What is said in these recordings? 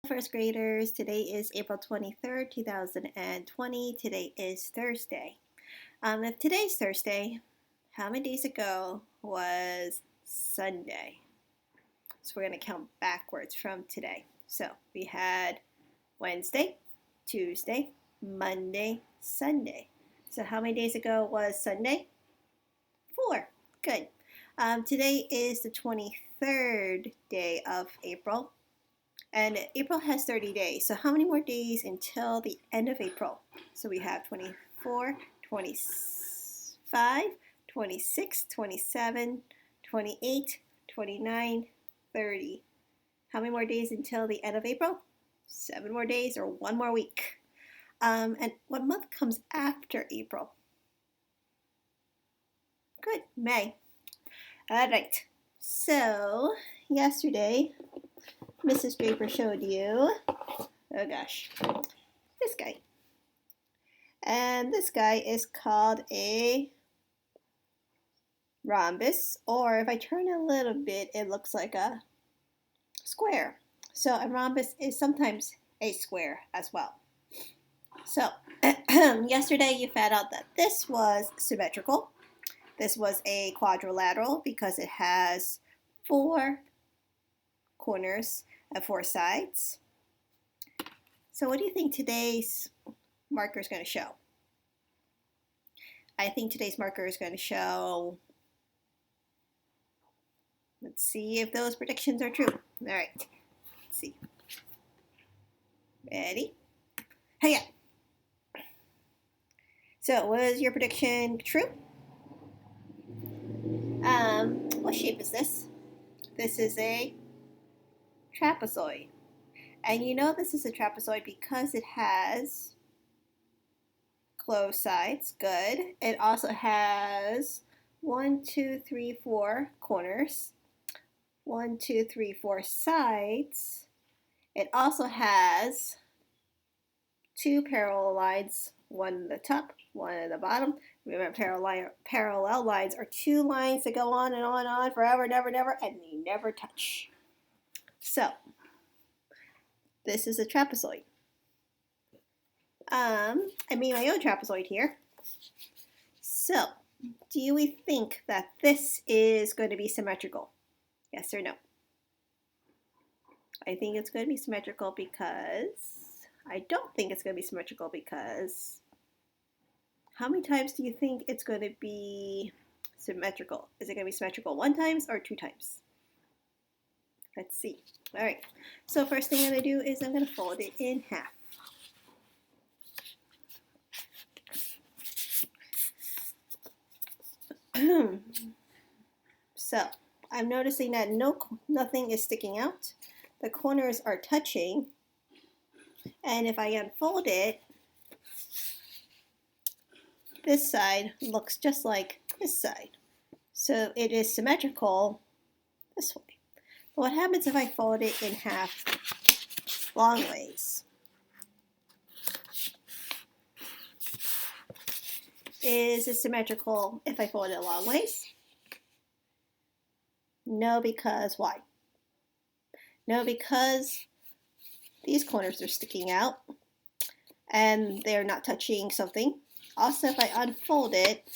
First graders, today is April 23rd, 2020. Today is Thursday. If today's Thursday, how many days ago was Sunday? So we're going to count backwards from today. So we had Wednesday, Tuesday, Monday, Sunday. So how many days ago was Sunday? 4. Good. Today is the 23rd day of April. And April has 30 days. So how many more days until the end of April? So we have 24, 25, 26, 27, 28, 29, 30. How many more days until the end of April? 7 more days or 1 more week. And what month comes after April? Good, May. All right. So yesterday, Mrs. Draper showed you, oh gosh, this guy. And this guy is called a rhombus, or if I turn a little bit, it looks like a square. So a rhombus is sometimes a square as well. So yesterday you found out that this was symmetrical. This was a quadrilateral because it has 4 corners and 4 sides. So what do you think today's marker is going to show? I think today's marker is going to show, let's see if those predictions are true. All right, let's see. Ready? Hey, yeah. So was your prediction true? What shape is this? This is a trapezoid. And you know this is a trapezoid because it has closed sides. Good. It also has 1, 2, 3, 4 corners. 1, 2, 3, 4 sides. It also has 2 parallel lines, one at the top, one at the bottom. Remember, parallel lines are 2 lines that go on and on and on forever, never, never, and they never touch. So, this is a trapezoid. I made my own trapezoid here. So, do you think that this is going to be symmetrical? Yes or no? I think it's going to be symmetrical because I don't think it's going to be symmetrical because how many times do you think it's going to be symmetrical? Is it going to be symmetrical 1 time or 2 times? Let's see. All right. So first thing I'm going to do is I'm going to fold it in half. So I'm noticing that nothing is sticking out. The corners are touching. And if I unfold it, this side looks just like this side. So it is symmetrical this way. But what happens if I fold it in half long ways? Is it symmetrical if I fold it long ways? No, because why? No, because these corners are sticking out and they're not touching something. Also, if I unfold it,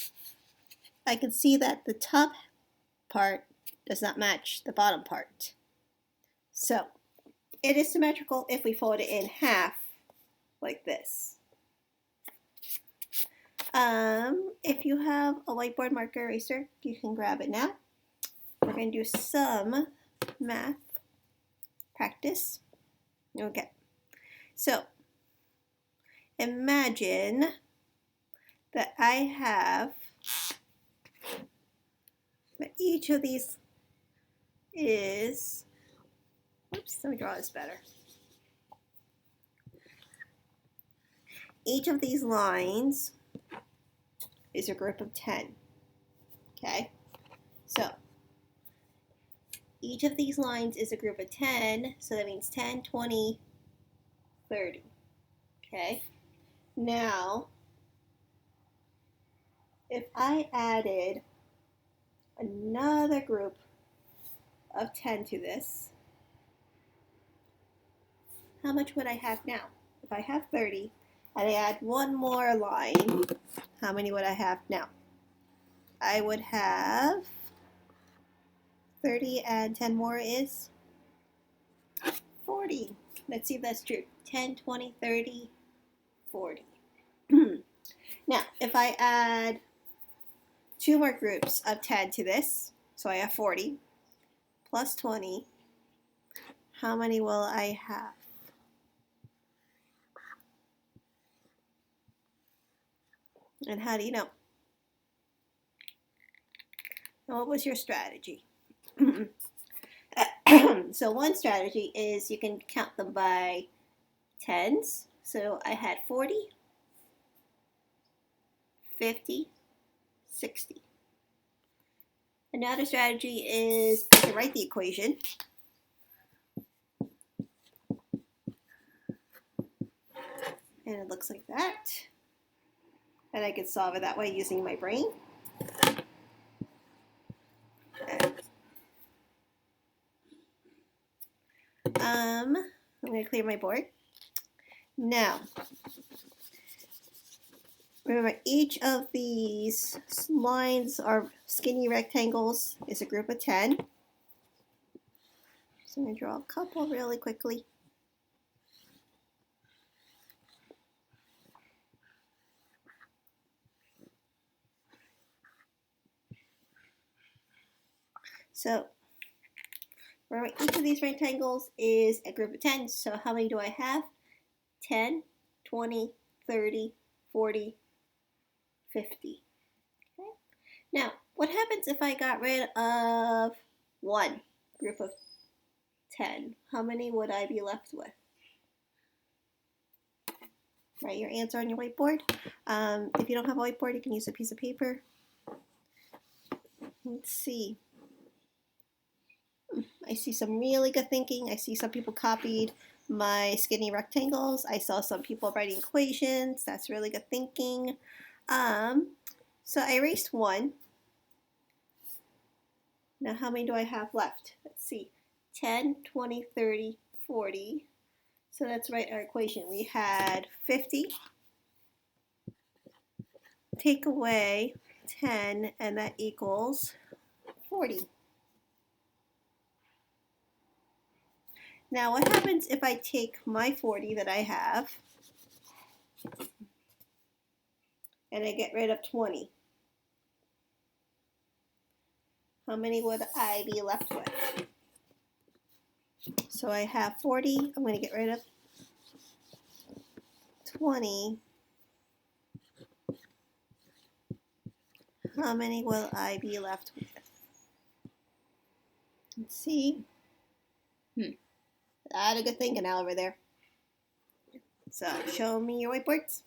I can see that the top part does not match the bottom part. So, it is symmetrical if we fold it in half like this. If you have a whiteboard marker eraser, you can grab it now. We're going to do some math practice. Okay, so imagine that I have that each of these is, oops, let me draw this better. Each of these lines is a group of 10. Okay, so each of these lines is a group of 10, so that means 10, 20, 30. Okay, now if I added another group of 10 to this, how much would I have now? If I have 30 and I add one more line, how many would I have now? I would have 30 and 10 more is 40. Let's see if that's true. 10, 20, 30, 40. Now, if I add two more groups of 10 to this, so I have 40, plus 20, how many will I have? And how do you know? And what was your strategy? So one strategy is you can count them by tens. So I had 40, 50, 60. Another strategy is I can write the equation. And it looks like that. And I can solve it that way using my brain. I'm going to clear my board. Now, remember each of these lines are skinny rectangles is a group of 10. So I'm going to draw a couple really quickly. So remember each of these rectangles is a group of 10. So how many do I have? 10, 20, 30, 40, 50. Okay. Now, what happens if I got rid of one group of 10? How many would I be left with? Write your answer on your whiteboard. If you don't have a whiteboard, you can use a piece of paper. Let's see. I see some really good thinking. I see some people copied my skinny rectangles. I saw some people writing equations. That's really good thinking. So I erased one. Now how many do I have left? Let's see. 10, 20, 30, 40. So let's write our equation. We had 50. Take away 10, and that equals 40. Now what happens if I take my 40 that I have and I get rid of 20? How many would I be left with? So I have 40. I'm going to get rid of 20. How many will I be left with? Let's see. A lot of good thinking now over there. So show me your whiteboards.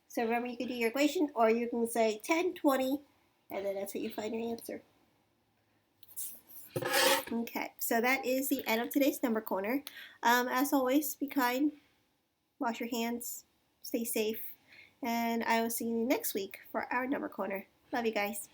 So remember, you can do your equation, or you can say 10, 20, and then that's how you find your answer. Okay, so that is the end of today's number corner. As always, be kind, wash your hands, stay safe, and I will see you next week for our number corner. Love you guys.